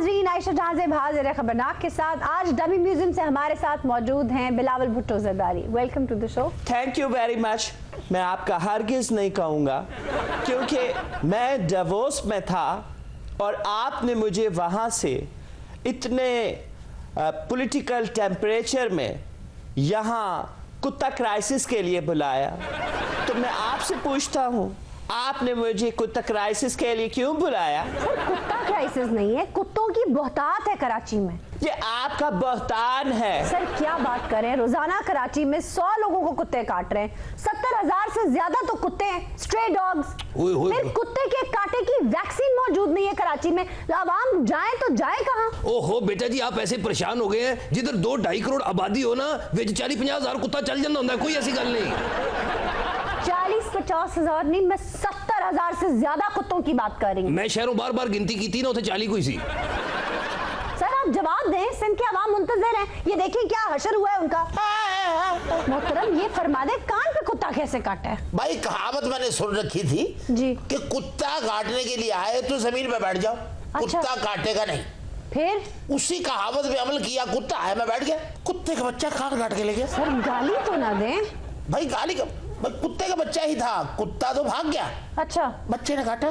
नाजरीन, आयशा जहां से हाजिर खबरनाक के साथ। आज डमी म्यूजियम से हमारे साथ मौजूद हैं Bilawal Bhutto Zardari. Welcome to the show. Thank you very much. मैं आपका हरगिज नहीं कहूँगा क्योंकि मैं डिवोर्स में था और आपने मुझे वहाँ से इतने पॉलिटिकल टेम्परेचर में यहाँ कुत्ता क्राइसिस के लिए बुलाया, तो मैं आपसे पूछता हूँ आपने मुझे कुत्ता क्राइसिस के लिए क्यों बुलाया? सर, कुत्ता क्राइसिस नहीं है, कुत्तों की बहुतात है कराची में। ये आपका बहतान है। सर क्या बात करें, रोजाना कराची में 100 लोगों को कुत्ते काट रहे हैं। 70,000 से ज्यादा तो कुत्ते हैं, स्ट्रे डॉग्स। फिर कुत्ते के कांटे की वैक्सीन मौजूद नहीं है कराची में। आवाम जाए तो जाए कहाँ? ओहो बेटा जी, आप ऐसे परेशान हो गए हैं। जिधर 2-2.5 करोड़ आबादी हो ना, वे 40-50 कुत्ता चल जाना होता है, कोई ऐसी गल नहीं। 40-50 हजार नहीं, मैं 70,000 से ज्यादा कुत्तों की बात कर रही हूँ। मैं शहरों बार गिनती की थी ना, उसे 40 कोई सी। सर आप जवाब दें, सिंध के अवाम मुंतजर हैं। ये देखिए क्या हशर हुआ है उनका। मोहतरम ये फरमा दे, कान पे कुत्ता कैसे काटा है? भाई कहावत मैंने सुन रखी थी जी कि कुत्ता काटने के लिए आए तो जमीन पे बैठ जाओ। अच्छा। कुत्ता काटेगा नहीं। फिर उसी कहावत पे अमल किया, कुत्ता आया मैं बैठ गया, कुत्ते का बच्चा काट के ले गया। सर गाली तो ना दें। भाई गाली का कुत्ते का बच्चा ही था, कुत्ता तो भाग गया। अच्छा, बच्चे ने काटा।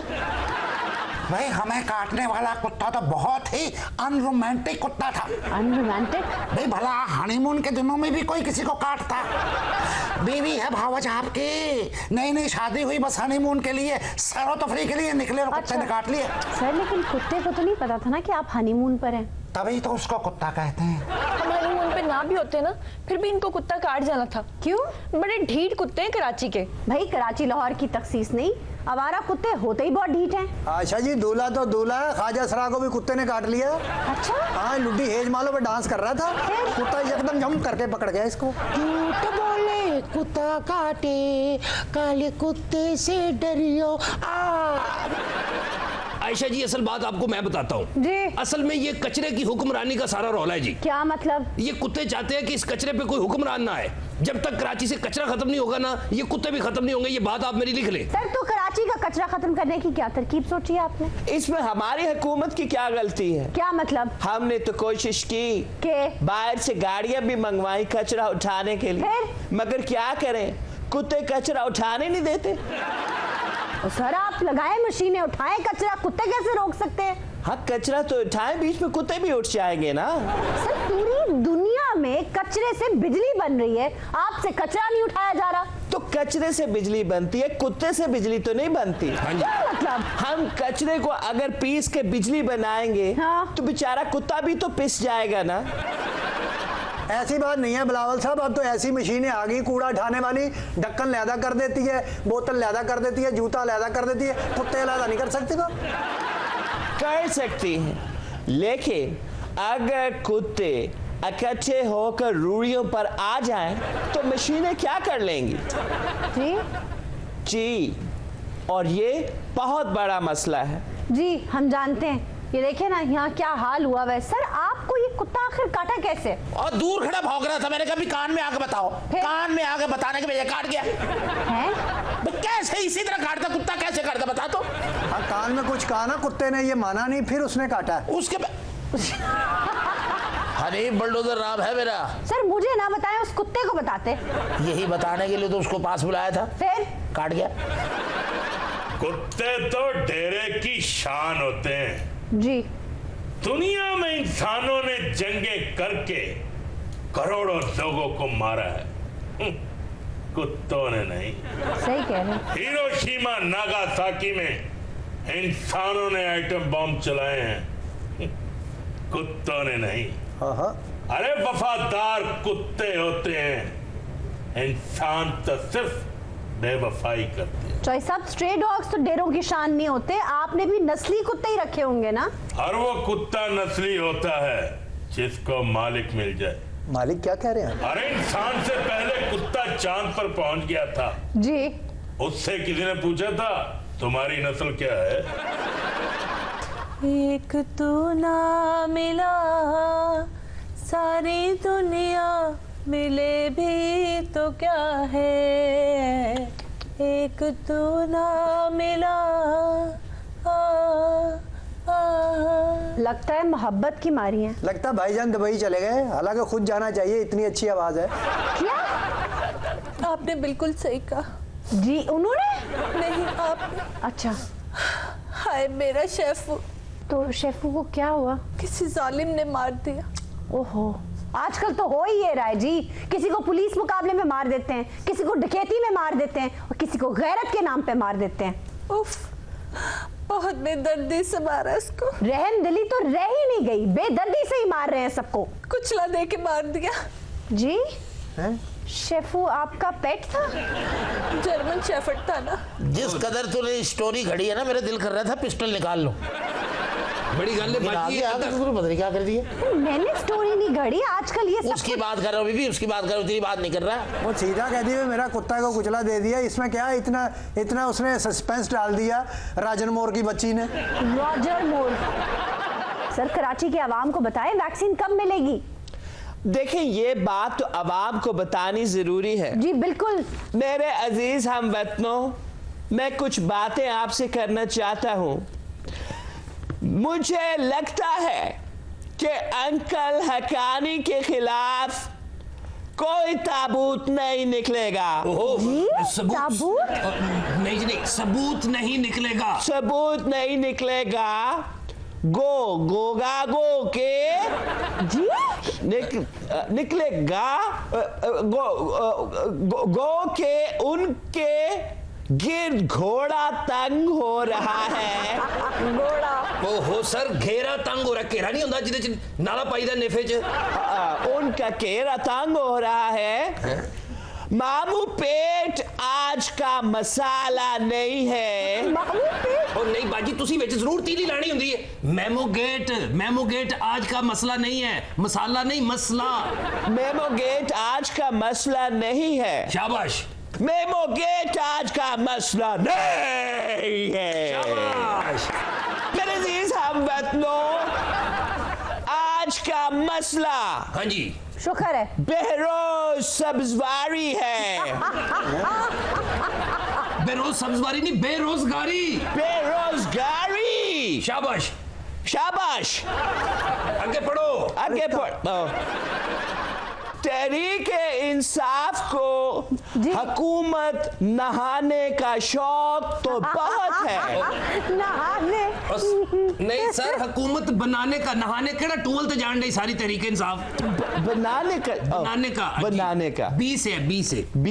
भाई हमें काटने वाला कुत्ता तो बहुत ही अनरोमांटिक कुत्ता था। अनरोमांटिक? भाई भला हनीमून के दिनों में भी कोई किसी को काटता? बीवी है भावज आपकी, नई शादी हुई, बस हनीमून के लिए, सैरो तफरी के लिए निकले और कुत्ते ने काट लिए। सर लेकिन कुत्ते को तो नहीं पता था ना कि आप हनीमून पर हैं। तभी तो उसको कुत्ता कहते हैं। हम हनीमून पे ना भी होते ना, फिर भी इनको कुत्ता काट जाना था। क्यों? बड़े ढीठ कुत्ते हैं कराची के। भाई कराची लाहौर की तखसीस नहीं, आवारा कुत्ते होते ही बहुत ढीठ हैं। आशा जी, दूल्हा तो दूल्हा है, ख्वाजा सरा को भी कुत्ते ने काट लिया। अच्छा? हाँ, लुड्डी हेज मालो पे डांस कर रहा था, कुत्ता एकदम जंप करके पकड़ गया इसको। झूठ बोले कुत्ता काटे, काले कुत्ते से डरियो। आयशा जी, असल बात आपको मैं बताता हूँ जी। असल में ये कचरे की हुक्मरानी का सारा रौला है जी। क्या मतलब? ये कुत्ते चाहते हैं कि इस कचरे पे कोई हुक्मरान ना आए। जब तक कराची से कचरा खत्म नहीं होगा ना, ये कुत्ते भी खत्म नहीं होंगे। ये बात आप मेरी लिख लें। सर तो कराची का कचरा खत्म करने की क्या तरकीब सोची है आपने? इसमें हमारी हुकूमत की क्या गलती है? क्या मतलब? हमने तो कोशिश की कि बाहर से गाड़ियां भी मंगवाई कचरा उठाने के लिए, मगर क्या करें, कुत्ते कचरा उठाने नहीं देते। सर आप लगाए मशीनें, उठाए कचरा, कुत्ते कैसे रोक सकते हैं? हाँ कचरा तो उठाएं, बीच में कुत्ते भी उठ जाएंगे ना। सर पूरी दुनिया में कचरे से बिजली बन रही है, आपसे कचरा नहीं उठाया जा रहा। तो कचरे से बिजली बनती है, कुत्ते से बिजली तो नहीं बनती। क्या मतलब? हम कचरे को अगर पीस के बिजली बनाएंगे हाँ। तो बेचारा कुत्ता भी तो पिस जाएगा ना। ऐसी बात नहीं है बिलावल साहब, अब तो ऐसी मशीनें आ गई कूड़ा उठाने वाली, ढक्कन लैदा कर देती है, बोतल लैदा कर देती है, जूता लैदा कर देती है, कुत्ते लैदा नहीं कर सकते। कर सकती हैं, लेकिन अगर कुत्ते इकट्ठे होकर रूढ़ियों पर आ जाएं तो मशीनें क्या कर लेंगी? जी, और ये बहुत बड़ा मसला है। जी हम जानते हैं। ये देखिए ना यहाँ क्या हाल हुआ है। सर आपको ये कुत्ता आखिर काटा कैसे? और दूर खड़ा भौंक रहा था, मैंने कहा कान में आके बताओ। कान में आके बताने के वजह काट गया है। कैसे इसी तरह काटता कुत्ता, कैसे काटता बता तो। हाँ कान में कुछ कहा ना कुत्ते ने, ये माना नहीं, फिर उसने काटा। उसके अरे बुलडोजर राम है मेरा। सर मुझे ना बताएं, उस कुत्ते को बताते। यही बताने के लिए तो उसको पास बुलाया था, फिर काट गया। कुत्ते तो डेरे की शान होते हैं जी। दुनिया में इंसानों ने जंगें करके करोड़ों लोगों को मारा है, कुत्तों ने नहीं। सही कह रहे हैं। हिरोशिमा नागासाकी में इंसानों ने आइटम बॉम्ब चलाए हैं, कुत्तों ने नहीं। अरे वफादार कुत्ते होते हैं, इंसान तो सिर्फ बेवफाई करते हैं। चॉइस साहब, स्ट्रे डॉग्स तो डेरों की शान नहीं होते, आपने भी नस्ली कुत्ते ही रखे होंगे ना? हर वो कुत्ता नस्ली होता है जिसको मालिक मिल जाए। मालिक क्या कह रहे हैं? अरे इंसान से पहले कुत्ता चांद पर पहुंच गया था जी। उससे किसी ने पूछा था तुम्हारी नस्ल क्या है? एक तू ना मिला सारी दुनिया मिले भी तो क्या है, एक तू ना मिला लगता है मोहब्बत की मारी है। लगता है भाईजान दुबई चले गए, हालांकि खुद जाना चाहिए, इतनी अच्छी आवाज है। क्या? आपने बिल्कुल सही कहा। जी उन्होंने? नहीं आपने। अच्छा। हाय मेरा शेफू। तो शेफू को क्या हुआ? किसी जालिम ने मार दिया। ओहो, आजकल तो हो ही ये रहा है जी, किसी को पुलिस मुकाबले में मार देते हैं, किसी को डकैती में मार देते हैं और किसी को गैरत के नाम पे मार देते हैं। उफ, बहुत बेदर्दी से मारा इसको। रहम दिली तो रह ही नहीं गई, बेदर्दी से ही मार रहे हैं सबको। कुचला दे के मार दिया। जी हैं? शेफू आपका पेट था? जर्मन शेफर्ड था ना। जिस कदर तूने स्टोरी घड़ी है ना, मेरा दिल कर रहा था पिस्टल निकाल लो। बड़ी गल है बाजी। पता नहीं क्या कर दिया। मैंने स्टोरी नहीं घड़ी, आजकल ये सब उसकी बात कर रहा हूँ बीबी, उसकी बात कर रहा हूँ, तेरी बात नहीं कर रहा। वो सीधा कह दिया मेरा कुत्ता को कुचला दे दिया, इसमें क्या इतना उसने सस्पेंस डाल दिया राजन मोर की बच्ची ने। रॉजर मोर। सर कराची के आवाम को बताएं वैक्सीन कब मिलेगी? देखिए ये बात तो आवाम को बतानी जरूरी है। जी बिल्कुल। मेरे अजीज हमवतनों, मैं कुछ बातें आपसे करना चाहता हूं। मुझे लगता है कि अंकल हकानी के खिलाफ कोई ताबूत नहीं निकलेगा। सबूत? ताबूत? नहीं जी नहीं, सबूत नहीं निकलेगा। सबूत नहीं निकलेगा। गोगा के जी निकलेगा। गो के उनके गिर घोड़ा तंग हो रहा है। घोड़ा? ओहो सर, घेरा तंग हो रहा। घेरा नहीं होता जिदे नाला पाईदा नेफे च। उनका घेरा तंग हो रहा है। मामू पेट आज का मसाला नहीं है। मामू पेट? और नहीं बाजी, तुसी विच जरूर तीली लानी हुंदी है। मेमोगेट आज का मसला नहीं है, मसाला नहीं मसला। मेमोगेट आज का मसला नहीं है। शाबाश। मेमोगेट आज का मसला नहीं है। शाबाश। मेरे अजीज हमवतनों, आज का मसला हाँ जी शुक्र है बहरोज सब्जवारी है। बेरोज सब्जवारी नहीं, बेरोजगारी। बेरोजगारी। शाबाश शाबाश। आगे पढ़ो। आगे पढ़ो। तहरीके इंसाफ को हुकूमत नहाने का शौक तो बहुत है। नहाने? नहीं सर, हुकूमत बनाने का, नहाने केड़ा टूवल ते जान नहीं सारी तहरीके इंसाफ। बनाने का बी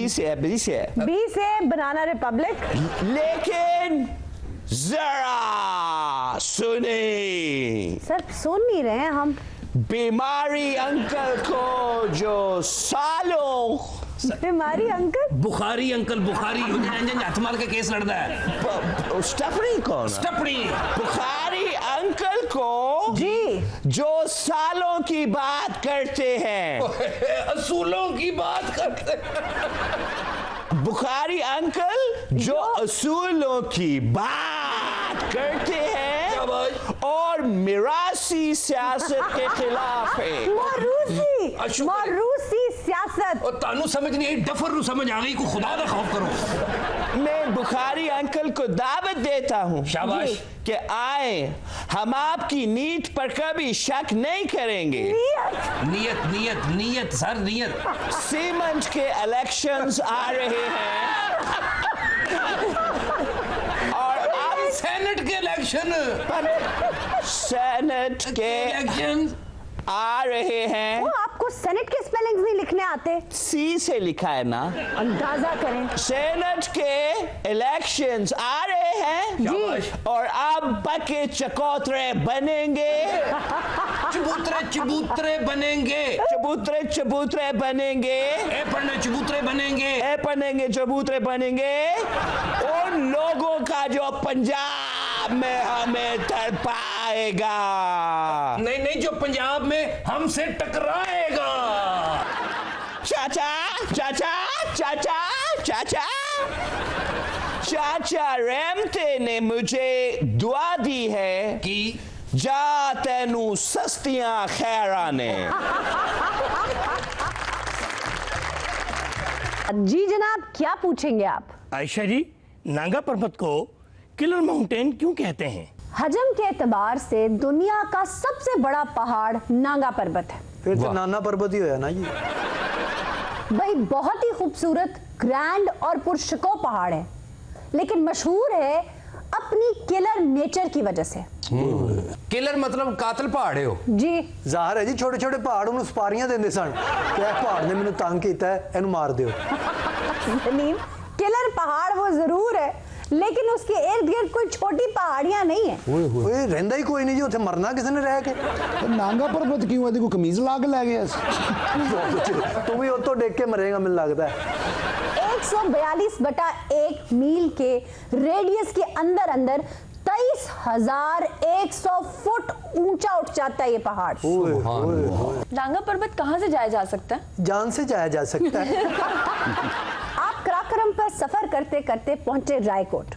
से बनाना रिपब्लिक। लेकिन जरा सुने। सर सुन नहीं रहे हैं हम। बीमारी अंकल को जो सालों। बीमारी अंकल? बुखारी अंकल, बुखारी हाथ मार के केस लड़ता है। स्टफनी कौन? स्टफनी। बुखारी अंकल को जी जो सालों की बात करते हैं। असूलों की बात करते हैं। बुखारी अंकल जो असूलों की बात करते हैं और मिरासी सियासत के खिलाफ है। मारूसी सियासत। और तानू समझ नहीं आई, डफर रू समझ आ गई। को खुदा दा खौफ करो। मैं बुखारी अंकल को दावत देता हूँ शाबाश कि आए, हम आपकी नीयत पर कभी शक नहीं करेंगे। नियत नियत नियत सर, नियत। सीमेंट के इलेक्शंस आ रहे हैं और अब सेनेट के इलेक्शन आ रहे हैं। वो आपको सेनेट के स्पेलिंग्स नहीं लिखने आते? सी से लिखा है ना। अंदाजा करें। सेनेट के इलेक्शंस आ रहे हैं जी। और अब पक्के चकोतरे बनेंगे। चबूतरे बनेंगे। चबूतरे बनेंगे। ए पढ़ने चबूतरे बनेंगे। ए पढ़ेंगे चबूतरे बनेंगे। उन लोगों का जो पंजाब में हमें तड़पाएगा। नहीं, जो पंजाब में हमसे टकराएगा। चाचा रेमते ने मुझे दुआ दी है कि जा तेनू सस्तियां खैरा ने। जी जनाब, क्या पूछेंगे आप? आयशा जी, नागा पर्वत को किलर माउंटेन क्यों कहते हैं? हजम के एतबार से दुनिया का सबसे बड़ा पहाड़ नांगा पर्वत है। फिर तो नाना पर्वत ही होया ना जी। भाई बहुत ही खूबसूरत, ग्रैंड और पुरशको पहाड़ है, लेकिन मशहूर है अपनी किलर नेचर की वजह से। किलर मतलब कातिल पहाड़ हो जी। ਜ਼ਾਹਰ है जी, छोटे छोटे पहाड़ उन्हें सपारियां देंदे सन कि इस पहाड़ ने मैनू तंग कीता है, इन्हू मार दियो। सलीम, किलर पहाड़ वो जरूर है, लेकिन उसके इर्द गिर्द कोई छोटी पहाड़ियां नहीं है। ओए रहंदा ही कोई नहीं जी उत्थे, मरना किसी ने रह के। नांगा पर्वत क्यों है? देखो कमीज ला के ले गया। तू भी उतो देख के मरेगा मुझे लगता है। 142/1 मील के रेडियस के अंदर अंदर 23,100 फुट ऊंचा उठ जाता है ये पहाड़। नांगा पर्वत कहाँ से जाया जा सकता है? जान से जाया जा सकता है। आप कराकरम पर सफर करते करते पहुंचे रायकोट।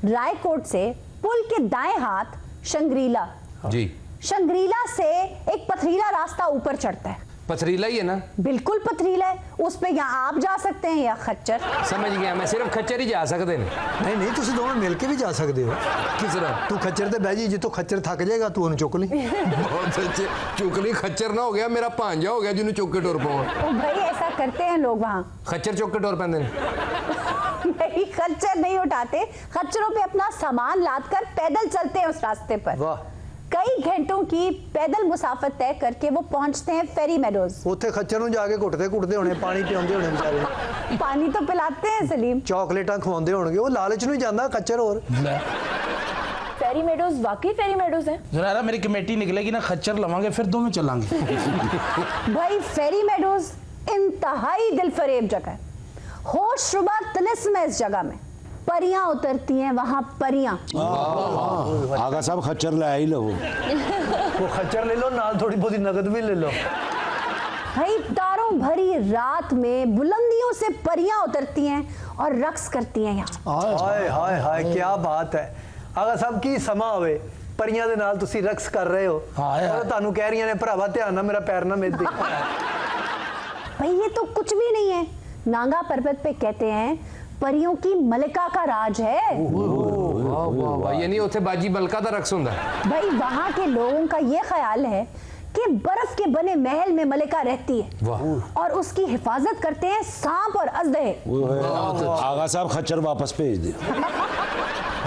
रायकोट से पुल के दाएं हाथ शंग्रीला जी। शंग्रीला से एक पथरीला रास्ता ऊपर चढ़ता है। पथरीला ही है ना? बिल्कुल पथरीला है, उस पे या आप जा सकते हैं या खच्चर। समझ गया मैं, सिर्फ खच्चर ही जा सकते हैं। नहीं नहीं, तुम दोनों मिल के भी जा सकते हो। किस तरह? तू खच्चर ते बह जी, जितो खच्चर थक जाएगा तू उन्हें चुक ली। बहुत अच्छे, चुक ली। खच्चर ना हो गया मेरा भांजा हो गया जिन्हें चुक के टुर पाऊं। तो भाई ऐसा करते हैं लोग वहाँ। खच्चर चुक के टुर पैंदे नहीं, खच्चर नहीं उठाते, खच्चरों पे अपना सामान लादकर पैदल चलते हैं उस रास्ते पर। वाह। कई घंटों की पैदल मुसाफत तय करके वो पहुंचते हैं फेरी मेडोज। उत्थे खच्चर नूं जाके घुटते घुटते होने, पानी पियाउंदे होने बेचारे। पानी तो पिलाते हैं सलीम। चॉकलेटां खवाउंदे होणगे, वो लालच नूं ही जांदा खच्चर। और फेरी मेडोज वाकई फेरी मेडोज हैं? जुनैरा मेरी कमेटी निकलेगी ना, खच्चर लवांगे फिर दोनों चलांगे। भाई फेरी मेडोज इंतहाई दिलफरेब जगह है। होश रुबा तिलिस्म है इस जगह में। परियां उतरती हैं वहां, परियां। आगा साहब खच्चर ले ही लो। वो खच्चर ले लो, नाल थोड़ी बहुत नगद भी ले लो। भाई तारों भरी रात में बुलंदियों से परियां उतरती हैं और रक्स करती हैं यहाँ। हाय हाय हाय, क्या बात है। आगा साहब की समा होवे, परियां दे नाल तुसी रक्स कर रहे हो और तानू कह रही ने भरावा ध्यान ना मेरा पैर ना मिल दे। भाई ये तो कुछ भी नहीं है। नांगा पर्वत पे कहते हैं परियों की मलिका का राज है। यानी उथे बाजी मलका दा रक्स हुंदा है। भाई वहां के लोगों का ये ख्याल है कि बर्फ के बने महल में मलिका रहती है और उसकी हिफाजत करते हैं सांप और अजदहे। आगा साहब खच्चर वापस भेज दे।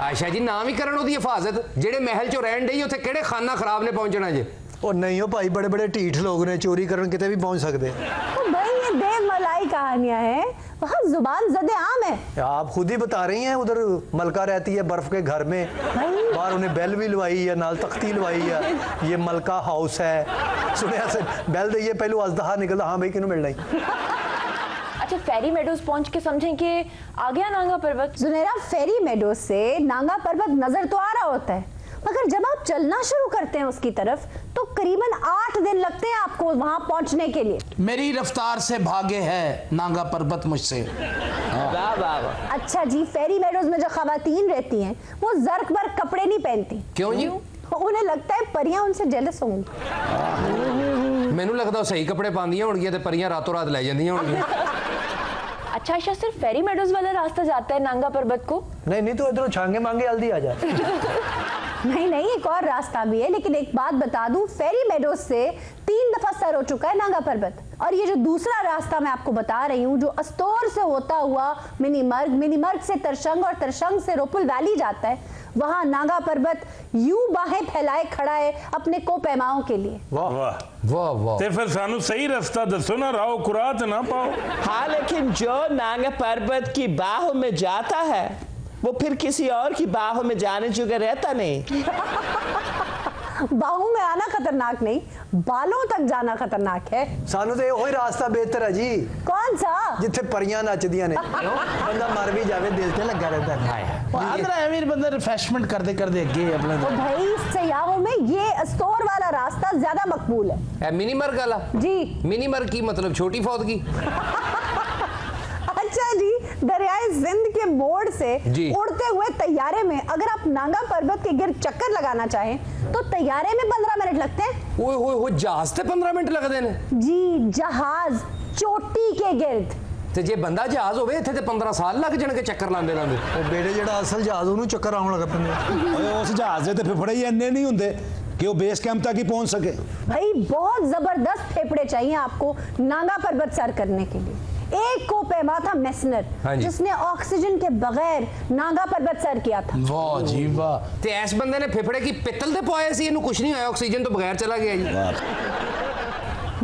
आयशा जी नाम ही करन ओदी हिफाजत, जेड़े महल चो रहन डई उथे केड़े खाना खराब ने पहुंचना जे। और नहीं हो भाई, बड़े बड़े ढीठ लोग ने, चोरी करन किते भी पहुंच सकते। तो भाई ये देवमलाई कहानियां हैं, वहाँ जुबान ज़दे आम है। आप खुद ही बता रही हैं, उधर मलका रहती है बर्फ के घर में, बाहर उन्हें बेल भी लवाई है, नाल तख्ती लवाई है, ये मलका हाउस है। सुने से बेल दे पहलू अजदहा निकलता, हाँ भाई किन्हों मिलना ही। अच्छा, फेरी मेडोज पहुंच के समझें कि आ गया नांगा पर्वत। जुनैरा, फेरी मेडोज से नांगा पर्वत नजर तो आ रहा होता है, मगर जब आप चलना शुरू करते हैं उसकी तरफ तो करीबन 8 दिन लगते हैं आपको वहां पहुंचने के लिए। मेरी रफ्तार से भागे है नांगा पर्वत मुझसे। वाह वाह वाह। अच्छा जी, फेरी मेडोज में जो खवातीन रहती हैं वो जर्क बर्क कपड़े नहीं पहनती। क्यों जी? उन्हें लगता है परियां उनसे जेलस होंगी। मैनू लगता सही कपड़े पांदियां होणगियां ते परियां रातों रात ले जांदियां होणगियां। अच्छा आयशा, सिर्फ फेरी मेडोज वाला रास्ता जाता है नांगा पर्वत को? नहीं नहीं, तो इधरों छांगे मांगे जल्दी आ जा। नहीं नहीं, एक और रास्ता भी है, लेकिन एक बात बता दूं, फेरी मेडोज से 3 दफा सर हो चुका है नांगा पर्वत। और ये जो दूसरा रास्ता मैं आपको बता रही हूँ, जो अस्तोर से होता हुआ मिनीमर्ग से तरशंग और तरशंग से रोपुल वैली जाता है, वहां नांगा पर्वत यूं बाहें फैलाए खड़ा है अपने को पैमाओं के लिए। वाह वाह वाह। ते फिर सानू सही रास्ता दसो ना, राव कुरात ना पाओ। हाँ, लेकिन जो नांगा पर्वत की बाहों में जाता है वो फिर किसी और की बाहों में जाने जुगा रहता नहीं। बाहों में आना खतरनाक नहीं, बालों तक जाना खतरनाक है। सानू तो वही रास्ता बेहतर है जी। कौन सा? जिथे परियां नचदियां ने, बंदा मर भी जावे दिल से लगा रहता है। आंध्रा अमीर बंदा रिफ्रेशमेंट करते करते अगे अपने। तो भाई सयाहों में ये अस्तोर वाला रास्ता ज्यादा मकबूल है। मिनीमर्ग वाला? जी। मिनीमर्ग की मतलब छोटी फौत की? अच्छा जी, दरियाए जिंद के बोर्ड से उड़ते हुए तैयारे में अगर आप नांगा पर्वत के गिर्द चक्कर लगाना चाहें तो तैयारे में 15 मिनट लगते हैं। ओए जहाज से 15 मिनट लगते हैं जी, जहाज चोटी के गिर्द। ਤੇ ਜੇ ਬੰਦਾ ਜਹਾਜ਼ ਹੋਵੇ ਇੱਥੇ ਤੇ 15 ਸਾਲ ਲੱਗ ਜਾਣਗੇ ਚੱਕਰ ਲਾਉਂਦੇ ਲਾਉਂਦੇ। ਉਹ ਬੇੜੇ ਜਿਹੜਾ ਅਸਲ ਜਹਾਜ਼ ਉਹਨੂੰ ਚੱਕਰ ਆਉਣ ਲੱਗ ਪੈਂਦੇ। ਓਏ ਉਸ ਜਹਾਜ਼ ਦੇ ਤੇ ਫੇਫੜੇ ਹੀ ਇੰਨੇ ਨਹੀਂ ਹੁੰਦੇ कि वो बेस कैंप तक ही पहुंच सके। भाई बहुत जबरदस्त फेफड़े चाहिए आपको नांगा पर्वत सर करने के लिए। एक को पैमा था मेसनर, जिसने ऑक्सीजन के बगैर नांगा पर्वत सर किया था। वाह जी वाह। ते इस बंदे ने फेफड़े की पित्तल दे पवाए सी, इन्हें कुछ नहीं होया, ऑक्सीजन तो बगैर चला गया जी।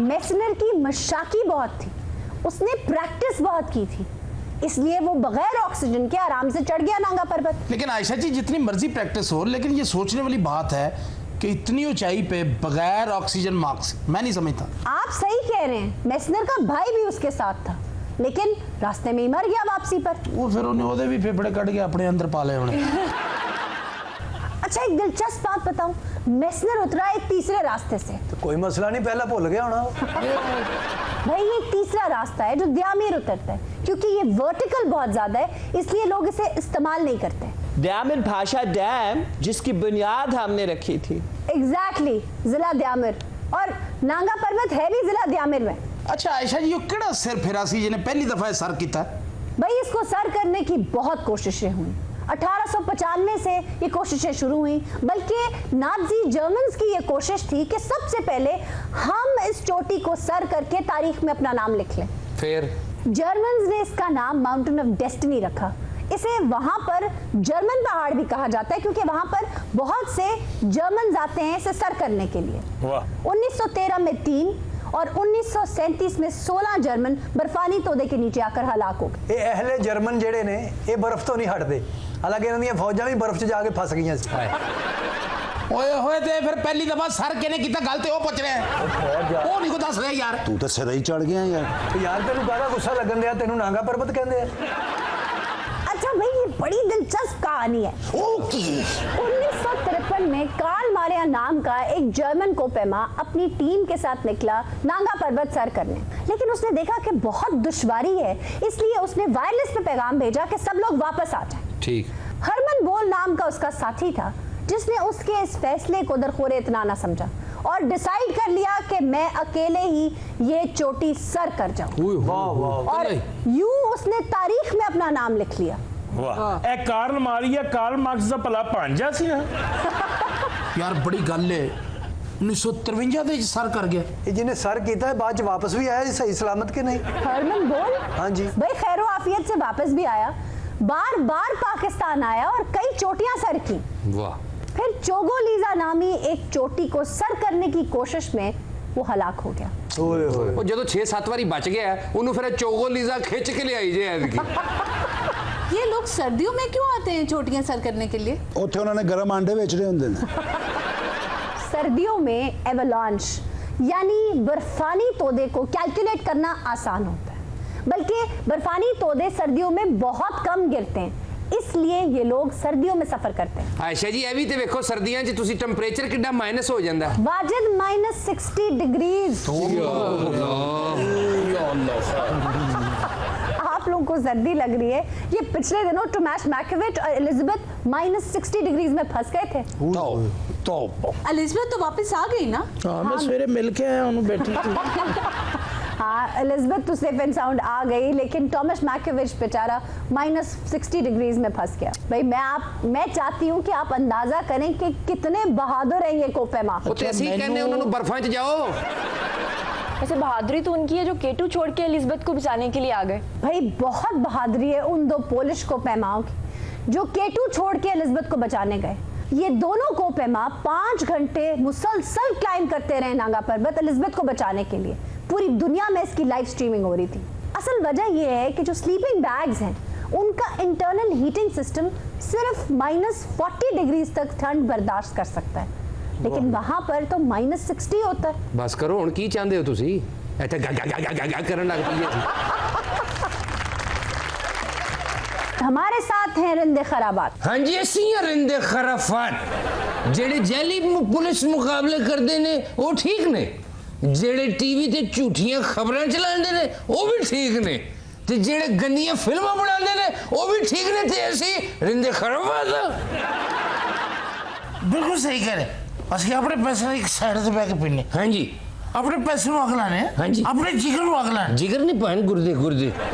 मेसनर की मशाकी बहुत थी, उसने प्रैक्टिस बहुत की थी, इसलिए वो बगैर ऑक्सीजन के आराम से चढ़ गया नांगा पर्वत। लेकिन आयशा जी जितनी मर्जी प्रैक्टिस हो, लेकिन ये सोचने वाली बात है कि इतनी ऊंचाई पे बगैर ऑक्सीजन मास्क, मैं नहीं समझता। आप सही कह रहे हैं, मेसनर का भाई भी उसके साथ था, लेकिन रास्ते में ही मर गया वापसी पर। वो फिर उन्हें ओदे भी फेफड़े कट के अपने अंदर पाले होने। अच्छा एक दिलचस्प बात बताऊं, मेसनर उतरा एक तीसरे रास्ते से। तो कोई मसला नहीं, पहला भूल गया होना। भाई ये तीसरा रास्ता है जो द्यामीर उतरता है, क्योंकि ये वर्टिकल बहुत ज्यादा है, इसलिए लोग इसे इस्तेमाल नहीं करते। द्यामिर भाषा डैम जिसकी बुनियाद हमने रखी थी। एग्जैक्टली, जिला द्यामिर, और नांगा पर्वत है भी जिला द्यामिर में। अच्छा आयशा जी, केड़ा सिर फिरा सी जिन्हें पहली दफा सर किया? भाई इसको सर करने की बहुत कोशिशें हुई। 1895 से ये कोशिशें शुरू हुई, बल्कि नाज़ी जर्मन्स की ये कोशिश थी कि सबसे पहले हम इस चोटी को सर करके तारीख में अपना नाम लिख लें। फिर जर्मन्स ने इसका नाम माउंटेन ऑफ डेस्टिनी रखा। इसे वहां पर जर्मन पहाड़ भी कहा जाता है, क्योंकि वहां पर बहुत से जर्मन आते हैं इसे सर करने के लिए। 1913 में 3 और 1937 में 16 जर्मन बर्फानी तोदे के नीचे आकर हलाक हो गए। ये अहले जर्मन जेड़े ने ये बर्फ तो नहीं हटते, हालांकि इन्हां दी फौजां भी बर्फ च जाके फस गईयां सी। ओए होए ते फिर पहली दफा सर किने कीता, गल ते ओ पुछ रहे हैं, ओ नहीं को दस रहे यार। तू तो सिर ही चढ़ गया यार। तो यार तेनू काहदा गुस्सा लगन दिया, तेनू नांगा पर्वत कहंदे आ। अच्छा भाई ये बड़ी दिलचस्प कहानी है। 1953 में कार्ल मारिया नाम का एक जर्मन कोपेमा अपनी टीम के साथ निकला नांगा पर्वत सर करने, लेकिन उसने देखा कि बहुत दुश्वारी है, इसलिए उसने वायरलेस पे पैगाम भेजा कि सब लोग वापस आ जाएं। ठीक। हरमन बोल नाम का उसका साथी था, जिसने उसके इस फैसले को दरखोरे इतना ना समझा और डिसाइड कर लिया कि मैं अकेले ही ये चोटी सर कर जाऊं। और यूं उसने तारीख में अपना नाम लिख लिया। वाह, A Karl Maria Karl Marx दा भला भांजा सी ना। यार बड़ी गल है, 1953 दे सर कर गया। ये जिन्हें सर किया है बाद वापस भी आया सही सलामत के नहीं? हरमन बोल, हाँ जी भाई खैरो आफियत से वापस भी आया, बार बार पाकिस्तान आया और कई चोटियां सर की। वाह। फिर चोगोलीजा नामी एक चोटी को सर करने की कोशिश में वो हलाक हो गया। वो जो 6-7 बारी बच गया उन्होंने फिर चोगोलीजा खिंच के ले आई जे। ये लोग सर्दियों में क्यों आते हैं चोटियां सर करने के लिए? उत्थे उन्होंने गर्म अंडे बेच रहे होंगे ने। सर्दियों में एवलांच यानी बर्फानी तोदे को कैलकुलेट करना आसान होता है, बल्कि बर्फानी तोदे सर्दियों में बहुत कम गिरते हैं, इसलिए ये लोग सर्दियों में सफर करते हैं। आयशा जी ये भी तो देखो सर्दियां च तुसी टेंपरेचर कितना माइनस हो जाता है। वाजिद -60 डिग्रीज। आप लोगों को सर्दी लग रही है, ये पिछले दिनों टोमास मैकेविच और एलिजाबेथ -60 डिग्रीज में फंस गए थे। तो एलिजाबेथ तो वापस आ गई ना? हाँ, मैं सवेरे मिल के आया हूं, बैठी थी। हाँ एलिजाबेथ तो सेफ एंड साउंड आ गई, लेकिन टॉमस मैकेविच बेचारा -60 डिग्रीज में फंस गया। भाई मैं चाहती हूँ कि आप अंदाजा करें कि कितने बहादुर हैं ये कोपेमा। उन्होंने बर्फां च जाओ। वैसे बहादुरी तो उनकी है जो केटू छोड़ के एलिजाबेथ को बचाने के लिए आ गए। भाई बहुत बहादुरी है उन 2 पोलिश कोपेमाओं की जो केटू छोड़ के एलिजाबेथ को बचाने गए। ये दोनों कोपेमा 5 घंटे मुसलसल क्लाइंब करते रहे नांगा पर्वत एलिजाबेथ को बचाने के लिए। पूरी दुनिया में इसकी लाइव स्ट्रीमिंग हो रही थी। असल वजह यह है कि जो स्लीपिंग बैग्स हैं उनका इंटरनल हीटिंग सिस्टम सिर्फ -40 डिग्रीज तक ठंड बर्दाश्त कर सकता है, लेकिन वहां पर तो -60 होता है। बस करो हुण की चाहते हो तुसी? इत्थे गा गा गा गा गा करन लग पई है। हमारे साथ हैं रिंदे खराबात। हाँ जी असी रिंदे खराफात जेड़े जैली पुलिस मुकाबले करते ने वो ठीक ने, जेड़े टीवी ते झूठियां खबरां चलाते ने वो भी ठीक ने, ते जेड़े गंदियां फिल्मां बनाते ने वो भी ठीक ने, ते असी रिंदे खराबात। बिल्कुल सही कह रहे, असि अपने पैसे एक साइड से बैठ के पीने। हाँ जी अपने पैसे ਨੂੰ ਅਗਲਾ ਨੇ ਹਾਂਜੀ ਆਪਣੇ ਜਿਗਰ ਨੂੰ ਅਗਲਾ ਜਿਗਰ ਨਹੀਂ ਭੈਣ ਗੁਰਦੇ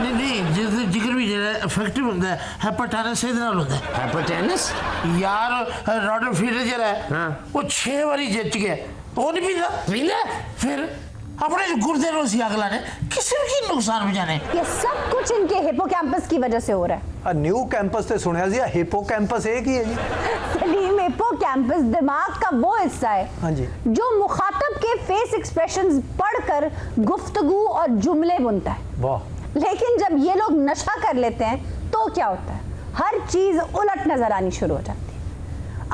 ਨਹੀਂ ਜਿਗਰ ਵੀ ਜਿਹੜਾ ਇਫੈਕਟਿਵ ਹੁੰਦਾ ਹੈ ਹੈਪੇਟਾਈਟਸ ਇਹਦੇ ਨਾਲ ਹੁੰਦਾ ਹੈ ਹੈਪੇਟਾਈਟਸ ਯਾਰ ਰੋਡਰ ਫੀਲਰ ਜਿਹੜਾ ਹੈ ਉਹ 6 ਵਾਰੀ ਜਿੱਤ ਗਿਆ ਉਹ ਨਹੀਂ ਪੀਂਦਾ फिर अपने गुर्दे रोसी अगला ने किसी की नुकसान भी जाने ये सब कुछ इनके हिपोकैम्पस की वजह से हो रहा है। न्यू कैंपस से सुनया जी हिपोकैम्पस एक ही है जी सलीम हिपोकैम्पस दिमाग का वो हिस्सा है हाँ जी जो मुखातब के फेस एक्सप्रेशंस पढ़कर गुफ्तगू और जुमले बुनता है। वाह लेकिन जब ये लोग नशा कर लेते हैं तो क्या होता है, हर चीज उलट नजर आनी शुरू हो जाती है।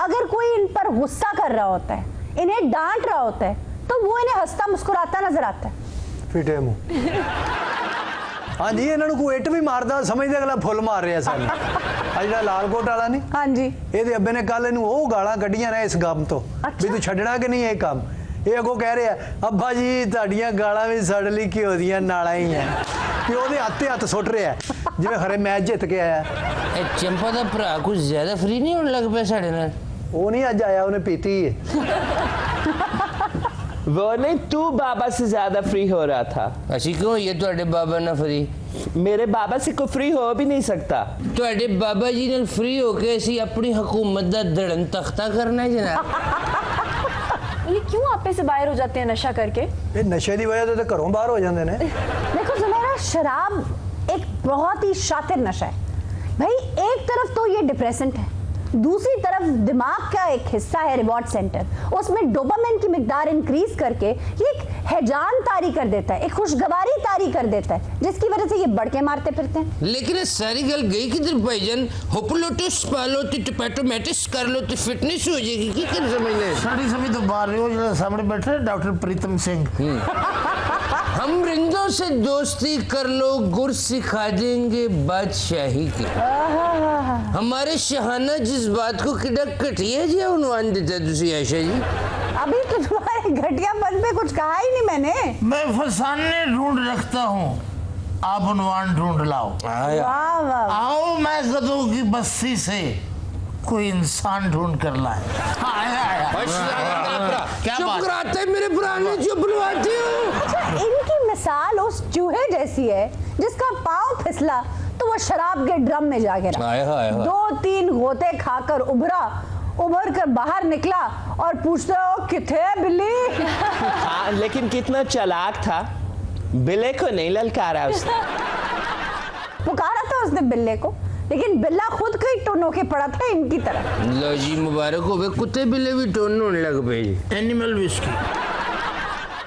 अगर कोई इन पर गुस्सा कर रहा होता है, इन्हें डांट रहा होता है, तो वो इन्हें हंसता मुस्कुराता नजर आता है। फिटे मुंह हाँ जी इन्होंने कोई इट भी मारदा समझदे अगला फुल मार रहा सानू आ जिहड़ा लालकोट वाला नहीं हाँ जी ਇਹਦੇ ਅੱਬੇ ਨੇ ਕੱਲ ਇਹਨੂੰ ਉਹ ਗਾਲਾਂ ਕੱਢੀਆਂ ਨੇ ਇਸ ਕੰਮ ਤੋਂ ਵੀ ਤੂੰ ਛੱਡਣਾ ਕਿ ਨਹੀਂ ਇਹ ਕੰਮ। ਇਹ ਅੱਗੋਂ ਕਹਿ ਰਿਹਾ ਅੱਬਾ ਜੀ ਤੁਹਾਡੀਆਂ ਗਾਲਾਂ ਵੀ ਸਾਡੇ ਲਈ ਘਿਓ ਦੀਆਂ ਨਾਲਾਂ ਹੀ ਆ ਕਿ ਉਹਦੇ ਹੱਥ ਸੁੱਟ ਰਿਹਾ ਜਿਵੇਂ ਖਰੇ ਮੈਚ ਜਿੱਤ ਕੇ ਆਇਆ। ਇਹ ਚੰਪਾ ਦਾ ਭਰਾ ਕੁਝ ਜ਼ਿਆਦਾ ਫਰੀ ਨਹੀਂ ਹੋਣ ਲੱਗ ਪਿਆ ਸਾਡੇ ਨਾਲ। ਉਹ ਨਹੀਂ ਅੱਜ ਆਇਆ ਉਹਨੇ ਪੀਤੀ ਹੈ वो नहीं तू बाबा से ज्यादा फ्री हो रहा था। ਅਸੀਂ ਕਿਉਂ ਇਹ ਤੁਹਾਡੇ ਬਾਬਾ ਨਾਲ ਫਰੀ मेरे बाबा से कोई फ्री हो भी नहीं सकता। ਤੁਹਾਡੇ ਬਾਬਾ ਜੀ ਨਾਲ ਫਰੀ ਹੋ ਕੇ ਅਸੀਂ ਆਪਣੀ ਹਕੂਮਤ ਦਾ ਧੜਨ ਤਖਤਾ करना है जनाब। ये क्यों आपे से बाहर हो जाते हैं नशा करके? ਇਹ ਨਸ਼ੇ ਦੀ ਵਜ੍ਹਾ ਤੋਂ ਤਾਂ ਘਰੋਂ ਬਾਹਰ ਹੋ ਜਾਂਦੇ ਨੇ। देखो ज़ुमैरा, शराब एक बहुत ही शातिर नशा है भाई। एक तरफ तो ये डिप्रेसेंट है, दूसरी तरफ दिमाग का एक हिस्सा है रिवॉर्ड सेंटर, उसमें डोपामिन की मिकदार इंक्रीज करके ये एक हैजान तारी कर देता है, एक खुशगवारी तारी कर देता है, जिसकी वजह से ये बढ़के मारते फिरते हैं। लेकिन सारी गल गई किधर भाईजान? होपलो तो स्पालो तो टोमेटोमेटिस कर लो तो फिटनेस हो जाएगी। की कर समझ ले सारी सभी तो बाहर हो जो सामने बैठे हैं डॉक्टर प्रीतम सिंह। हम रिंदों से दोस्ती कर लो गुर सिखा देंगे बादशाही की। हमारे शहाना जज्बात को कितना घटिया जी उन्वान देता तुसी आयशा जी। अभी तो तुम्हारे घटियापन पे कुछ कहा ही नहीं मैंने। मैं फसाने ढूंढ रखता हूँ, आप उन्वान ढूंढ लाओ। वाह वाह। आओ मैं गधों की बस्ती से कोई इंसान ढूंढ कर लाए। क्या चुप कराते मेरे पुराने चुप लवाते हो। अच्छा, इनकी मिसाल उस चूहे जैसी है जिसका पाँव फिसला तो वो शराब के ड्रम में जा गिरा, 2-3 गोते खाकर उभर कर बाहर निकला और पूछते हो किथे है बिल्ली। हाँ, लेकिन कितना चालाक था, बिल्ले को नहीं ललकारा उसने। पुकारा था उसने बिल्ले को, लेकिन बिल्ला खुद कहीं टोनो के पड़ा था इनकी तरह। लो जी मुबारक हो वे कुत्ते बिल्ले भी टोन होने लग पे। एनिमल विस्की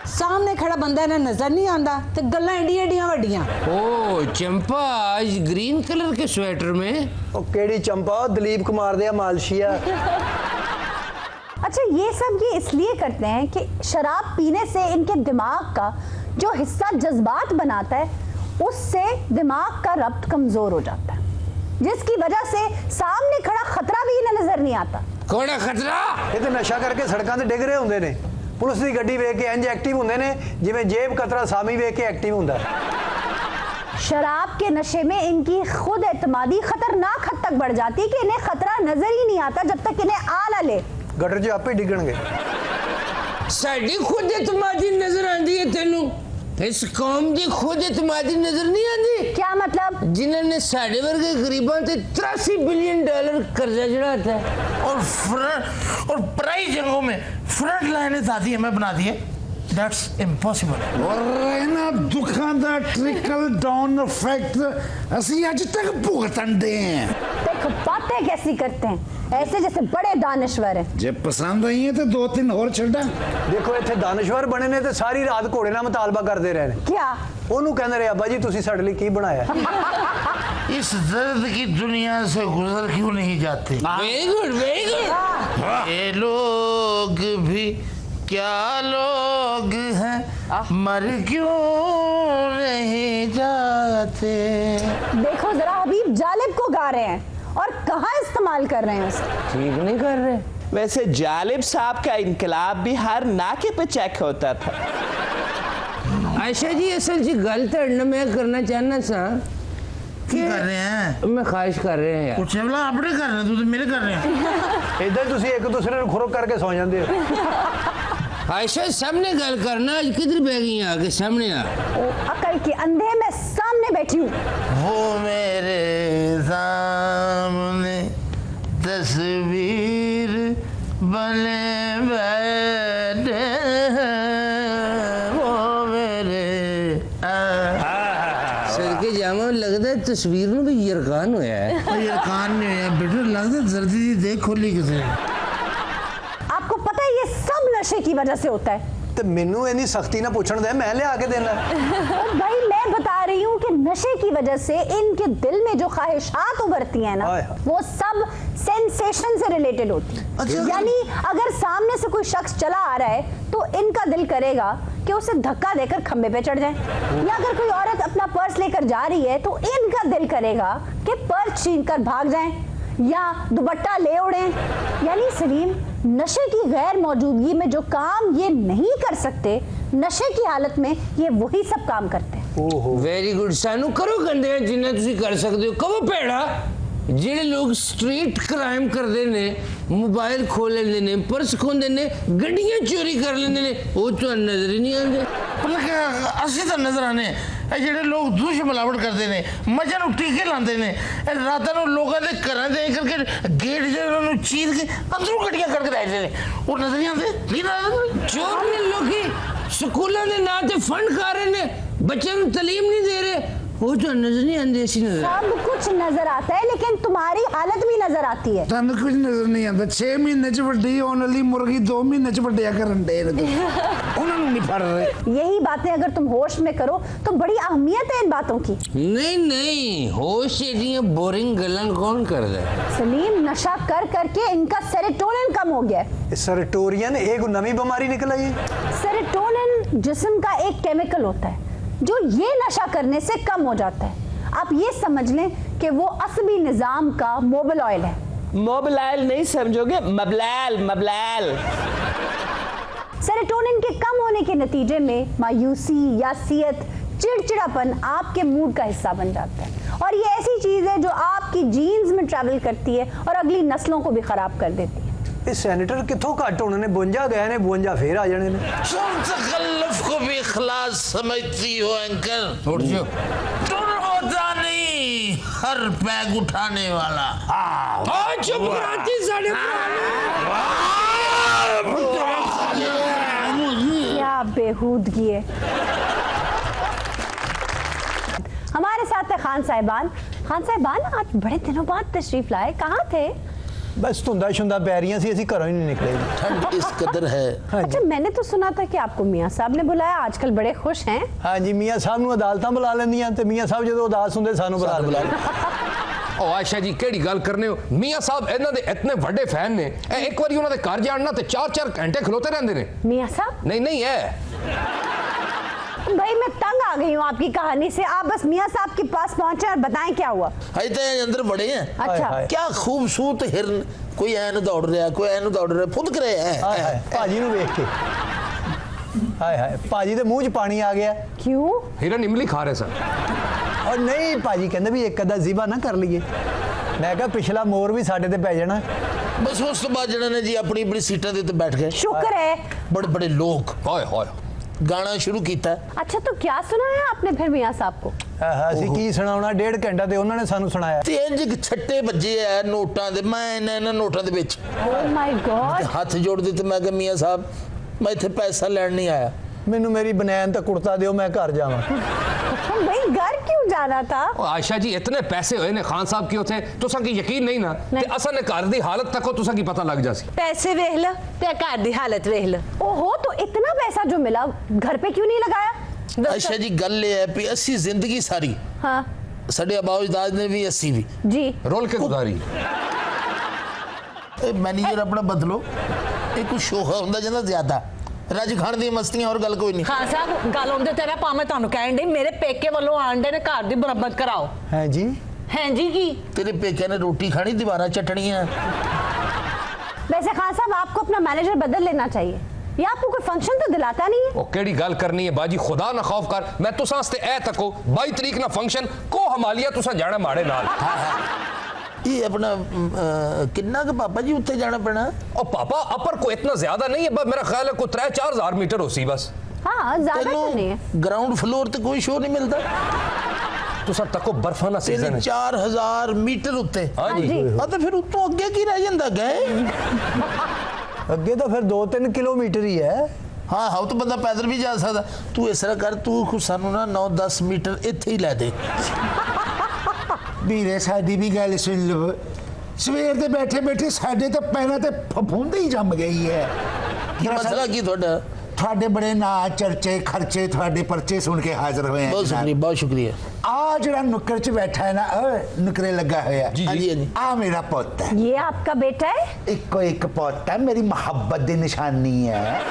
सामने खड़ा बंदा ना नजर नहीं आता तो गल्लां एडियां एडियां वड्डियां। ओ चंपा आज ग्रीन कलर के स्वेटर में। ओ केड़ी चंपा? दिलीप कुमार दे मालशिया। अच्छा, ये सब ये इसलिए करते हैं कि शराब पीने से इनके दिमाग का जो हिस्सा जज्बात बनाता है उससे दिमाग का रब्त कमजोर हो जाता है, जिसकी वजह से सामने खड़ा खतरा भी इन्हें नजर नहीं आता। कोड़ा खतरा? ये तो नशा करके सड़कों ते डिग रहे होंदे ने, पुलिस की गड्डी वेख के इंज एक्टिव होंदे ने जिवें जेब कतरा सामी वेख के एक्टिव होंदा। शराब के नशे में इनकी खुद एतमादी खतरनाक हद तक बढ़ जाती है कि इन्हें खतरा नजर ही नहीं आता जब तक इन्हें आ ना ले। गटर च आपे डिगणगे। साडी खुद एतमादी नजर आंदी है तेनू? इस कौम की खुद एतमादी नजर नहीं आती? क्या मतलब? जिन्होंने साढ़े वर्गे गरीबों से $83 बिलियन कर्जा चढ़ाता है और पराई जंगों में फ्रंट लाइनें आती है मैं बना दी है। That's impossible। और इन्हां दुखां दा ट्रिकल डाउन इफेक्ट ਅਸੀਂ ਅੱਜ तक भुगतन दे हैं। देखो बातें कैसी करते हैं, ऐसे जैसे बड़े दानिश्वर हैं। जे पसंद आई है तो 2-3 और छड्डा। देखो इत्थे दानिश्वर बने ने ते सारी रात घोड़े नाल मुतालबा करदे रहे ने। क्या ओनू कहंदे रहे अब्बा जी तुसी साडे लई की बनाया? इस दर्द की दुनिया से गुजर क्यों नहीं जाते? Very good very good. ये लोग भी क्या लोग हैं, मर क्यों नहीं जाते। देखो जरा हबीब जालिब को गा रहे हैं और कहाँ इस्तेमाल कर रहे हैं उसे। ठीक नहीं कर रहे। वैसे जालिब साहब का इनकलाब भी हर नाके पे चेक होता था। आयशा जी असल जी गल तो मैं करना चाहना सा की कर रहे हैं? मैं ख्वाहिश कर रहे हैं यार। कुछ बोला अपने कर रहे हैं, तू तो मेरे कर रहे हैं। इधर तुसी एक दूसरे ਨੂੰ खुरक करके सो जांदे हो। आयशा सामने गल करना, आज किधर बह गई आके सामने आ। अकल के अंधे में सामने बैठी हूँ। वो मेरे सामने तस्वीर बने बैठे वो मेरे सदके जामा लगता है तस्वीर में भी यरकान होया है। यरकान नहीं होया बेटा, लगता है जल्दी सी देख खोली किसे। आपको पता है ये सब नशे की वजह से होता है। तो मैनू इतनी सख्ती ना पूछण दे, मैं लिया के देना। भाई मैं बता रही हूँ कि नशे की वजह से इनके दिल में जो ख्वाहिशात उभरती हैं ना, वो सब सेंसेशन से रिलेटेड होती है। यानी अगर सामने से कोई शख्स चला आ रहा है तो इनका दिल करेगा कि उसे धक्का देकर खंबे पे चढ़ जाए, या अगर कोई औरत अपना पर्स लेकर जा रही है तो इनका दिल करेगा कि पर्स छीनकर भाग जाएं या दुपट्टा ले उड़ें। यानी सलीम, नशे की गैर मौजूदगी में जो काम ये नहीं कर सकते, नशे की हालत में ये वही सब काम करते हैं। वेरी गुड सानू, करो गंदे जिन्ना तुसी कर सकते हो। कहो भेड़ा ਜਿਹੜੇ लोग स्ट्रीट क्राइम करते ने, मोबाइल खो लेंदे ने, पर्स खोंदे ने, गड्डियां चोरी कर लेंदे ने, वो तो नजर ही नहीं आते। पर असली तो नजर आने ਜਿਹੜੇ ਲੋਕ ਦੁਸ਼ ਮਿਲਾਵਟ ਕਰਦੇ ਨੇ, ਮੱਝਾਂ ਨੂੰ ਟੀਕੇ ਲਾਉਂਦੇ ਨੇ, ਰਾਤਾਂ ਨੂੰ ਲੋਕਾਂ ਦੇ ਘਰਾਂ ਦੇ ਕਰਕੇ ਗੇਟ ਜਿਹੜੇ ਉਹਨਾਂ ਨੂੰ ਚੀਰ ਕੇ ਅੰਦਰੋਂ ਗੱਡੀਆਂ ਕੱਢ ਕੇ ਆਉਂਦੇ ਨੇ, ਉਹ ਨਜ਼ਰ ਨਹੀਂ ਆਉਂਦੇ। ਨਹੀਂ ਨਜ਼ਰ ਚੋਰ ਨੇ ਲੋਕੀ ਸਕੂਲਾਂ ਦੇ ਨਾਂ ਤੇ ਫੰਡ ਖਾ ਰਹੇ ਨੇ, ਬੱਚਿਆਂ ਨੂੰ ਤਾਲੀਮ नहीं दे रहे, वो तो नजर नहीं आते। सब कुछ नजर आता है लेकिन तुम्हारी हालत भी नजर आती है। ਤੁਹਾਨੂੰ ਕੁਝ ਨਜ਼ਰ ਨਹੀਂ ਆਉਂਦਾ। 6 ਮਹੀਨੇ ਚ ਵੱਡੀ ਹੋਣ ਵਾਲੀ ਮੁਰਗੀ 2 ਮਹੀਨੇ ਚ ਵੱਡਿਆ ਕਰਨ ਦੇ ਉਹਨਾਂ ਨੂੰ ਨਹੀਂ ਫੜ ਰਹੇ। यही बातें अगर तुम होश में करो तो बड़ी अहमियत है इन बातों की। नहीं नहीं, होश एडियां बोरिंग गलन कौन कर रहा है। सलीम, नशा कर करके इनका सेरोटोनिन कम हो गया है। सेरोटोनिन एक नवी बीमारी निकल आई। सेरोटोनिन जिस्म का एक केमिकल होता है जो ये नशा करने से कम हो जाता है। आप ये समझ लें कि वो असबी निजाम का मोबिल ऑयल है। मोबिल ऑयल नहीं समझोगे, मबलैल मबलैल। सेरोटोनिन के कम होने के नतीजे में मायूसी, यासियत, चिड़चिड़ापन आपके मूड का हिस्सा बन जाता है, और ये ऐसी चीज है जो आपकी जीन्स में ट्रैवल करती है और अगली नस्लों को भी खराब कर देती है। सैनिटर कितों घट होने ने, 52 गए ने, 52 फिर आ जाने ने। तुम तकल्लुफ को भी इखलास समझती हो अंकल। छोड़ जो, तुम होता नहीं हर पैग उठाने वाला। चुप कराती साढ़े क्या बेहूदगी है। हमारे साथ है खान साहिबान। खान साहिबान, आज बड़े दिनों बाद तशरीफ लाए, कहाँ थे? बस धुंदा शुंदा पै रही सी, घरों ही नहीं निकले। ठंड इस कदर है। अच्छा, मैंने तो सुना था कि आपको मियाँ साहब ने बुलाया, आजकल बड़े खुश हैं। हाँ जी, मियाँ साहब नूं अदालतां बुला लैंदियां ते मियाँ साहब जो उदास हुंदे सानू बुला ओ आयशा जी केड़ी गल करने हो। मियाँ साहब इन्हां दे इतने बड़े फैन ने, एक बारी उन्हां दे घर जाना ते 4-4 घंटे खलोते रहंदे ने। मियाँ साहब? नहीं नहीं है भाई, मैं तंग आ गई हूँ आपकी कहानी से। आप बस मियाँ साहब के पास पहुंचे और बताएं क्या हुआ। अंदर बड़े हैं। अच्छा, क्या खूबसूरत हिरन, कोई ऐन दौड़ रहा, कोई ऐन दौड़ रहा, फुदक रहे हैं भाजी नूं वेख के। हाय हाय, भाजी दे मुंह च पानी आ गया। क्यों? हिरन इमली खा रहे सर। और नहीं, भाजी कहंदे भी एक अद्धा ज़िबा ना कर लईए। मैं कहा पिछला मोर भी साडे ते पै जाना। बस उस तो बाद जने जी अपनी अपनी सीटां दे उत्ते बैठ गए। शुक्र है। बड़े बड़े लोग हाय हाय गाना शुरू किया। अच्छा, तो क्या सुनाया आपने फिर मियाँ साहब को? ਅਸੀਂ ਕੀ ਸੁਣਾਉਣਾ, 1.5 ਘੰਟਾ ਤੇ ਉਹਨਾਂ ਨੇ ਸਾਨੂੰ ਸੁਣਾਇਆ। ਤੇ ਇੰਜ ਛੱਟੇ ਵੱਜੇ ਆ ਨੋਟਾਂ ਦੇ, ਮੈਂ ਇਹਨਾਂ ਨੋਟਾਂ ਦੇ ਵਿੱਚ Oh my God! ਹੱਥ ਜੋੜ ਦਿੱਤੇ। ਮੈਂ ਕਿਹਾ ਮੀਆਂ ਸਾਹਿਬ, ਮੈਂ ਇੱਥੇ ਪੈਸਾ ਲੈਣ ਨਹੀਂ ਆਇਆ, ਮੈਨੂੰ ਮੇਰੀ ਬਨੈਨ ਤੇ ਕੁੜਤਾ ਦਿਓ, मैं घर जावां। भाई घर क्यों जाना था? आयशा जी इतने पैसे होए ने खान साहब के होते तुसा की यकीन नहीं ना ते असा ने घर दी हालत तक तुसा की पता लग जासी। पैसे वेख ला ते घर दी हालत वेख ला। ओहो, तो इतना पैसा जो मिला घर पे क्यों नहीं लगाया? अच्छा जी, गल ये है भी असी जिंदगी सारी, हाँ, साडे अबाऊ अजदाद ने भी असी भी जी रोल के गुजारी। मैनेजर अपना बदलो, ये कुछ शोखा हुंदा जिंदा ज्यादा रज खाण दी मस्तियां और गल कोई नहीं। खान साहब गल आउंदे तेरा पावे तुहानू कहण दे, मेरे पेके वालों आंडे ने घर दी मुरम्मत कराओ। हैं जी? हैं जी की? तेरे पेके ने रोटी खानी, दीवारा चटनियां। वैसे खान साहब, आपको अपना मैनेजर बदल लेना चाहिए, ये आपको कोई फंक्शन तो दिलाता नहीं है। ओ केड़ी गल करनी है बाजी, खुदा ना खौफ कर। मैं तुसा वास्ते ए तको 22 तरीक ना फंक्शन को हमालिया तुसा जाना माड़े नाल। ये अपना किन्ना का पापा जी उत्ते जाना पैना? और पापा अपर को इतना ज्यादा नहीं है, मेरा ख्याल है कोई 3-4 हजार मीटर हो सी बस। हाँ ज्यादा तो नहीं है। ग्राउंड फ्लोर ते कोई शो नहीं मिलता तो सर तक बर्फाना सीजन है। 4000 मीटर उत्ते। हाँ जी। तो फिर उतो अगे की रह जाता गए? अगे तो फिर 2-3 किलोमीटर ही है। हाँ हाँ तो बंदा पैदल भी जा सकता। तू इस तरह कर, तू सानू ना 9-10 मीटर इत्थे ही लै दे। ਵੀਰੇ ਸਾਡੀ ਵੀ ਗੱਲ ਸੁਣ ਲਓ। ਸਵੇਰ ਦੇ ਬੈਠੇ ਬੈਠੇ ਸਾਡੇ ਤਾਂ ਪੈਰਾਂ ਤੇ ਫਫੂੰਦ ਹੀ ਜੰਮ ਗਈ ਹੈ। ਮਸਲਾ ਕੀ ਤੁਹਾਡਾ? ਤੁਹਾਡੇ ਬੜੇ ਨਾਂ ਚਰਚੇ ਖਰਚੇ ਤੁਹਾਡੇ ਪਰਚੇ ਸੁਣ ਕੇ ਹਾਜ਼ਰ ਹੋਏ ਆ। बहुत शुक्रिया। ਆ ਜਿਹੜਾ ਨੁੱਕਰ 'ਚ ਬੈਠਾ ਹੈ ਨਾ, ਨੁਕਰੇ ਲੱਗਾ ਹੋਇਆ। जी जी जी। ਆ ਮੇਰਾ ਪੁੱਤ ਹੈ। ये आपका बेटा है? ਇੱਕੋ ਇੱਕ ਪੁੱਤ ਹੈ, ਮੇਰੀ ਮੁਹੱਬਤ ਦੀ ਨਿਸ਼ਾਨੀ ਹੈ।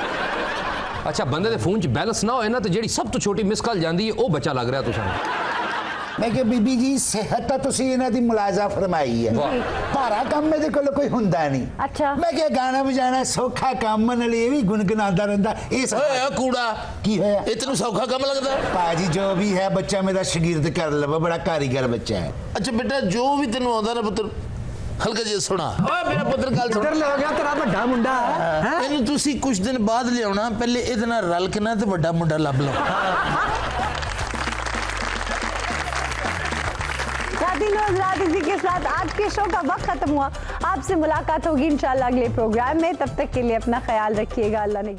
अच्छा बंदे दे फोन च बैलेंस ना होए ना तो जेडी सब तो छोटी मिस कॉल जांदी है वो बच्चा लग रहा तुसां। ਮੈਂ ਕਿਹਾ ਬੀਬੀ ਜੀ ਸਿਹਤ ਤਾਂ ਤੁਸੀਂ ਇਹਨਾਂ ਦੀ ਮੁਲਾਜ਼ਾ ਫਰਮਾਈ ਹੈ, ਭਾਰਾ ਕੰਮ ਇਹਦੇ ਕੋਲ ਕੋਈ ਹੁੰਦਾ ਨਹੀਂ। ਅੱਛਾ। ਮੈਂ ਕਿਹਾ ਗਾਣਾ ਵਜਾਣਾ ਸੌਖਾ ਕੰਮ, ਨਾਲ ਇਹ ਵੀ ਗੁੰਗਨਾਉਂਦਾ ਰਹਿੰਦਾ। ਇਹ ਓਏ ਕੂੜਾ ਕੀ ਹੋਇਆ? ਇਹ ਤੈਨੂੰ ਸੌਖਾ ਕੰਮ ਲੱਗਦਾ? पाजी जो भी है बच्चा मेरा शागिर्द कर लो, बड़ा कारीगर बच्चा है। अच्छा बेटा जो भी तेन आंदा ना पुत्र हल्का जिहा सुना। ओए मेरा पुत्र गल सुन। किधर ले गया तेरा बड़ा मुंडा है? ਇਹਨੂੰ ਤੁਸੀਂ ਕੁਝ ਦਿਨ ਬਾਅਦ ਲਿਆਉਣਾ, ਪਹਿਲੇ ਇਹਦੇ ਨਾਲ ਰਲ ਕੇ ਨਾ ਤੇ ਵੱਡਾ ਮੁੰਡਾ ਲੱਭ ਲਓ। हज़रात इसी के साथ आज के शो का वक्त खत्म हुआ। आपसे मुलाकात होगी इंशाल्लाह अगले प्रोग्राम में। तब तक के लिए अपना ख्याल रखिएगा। अल्लाह ने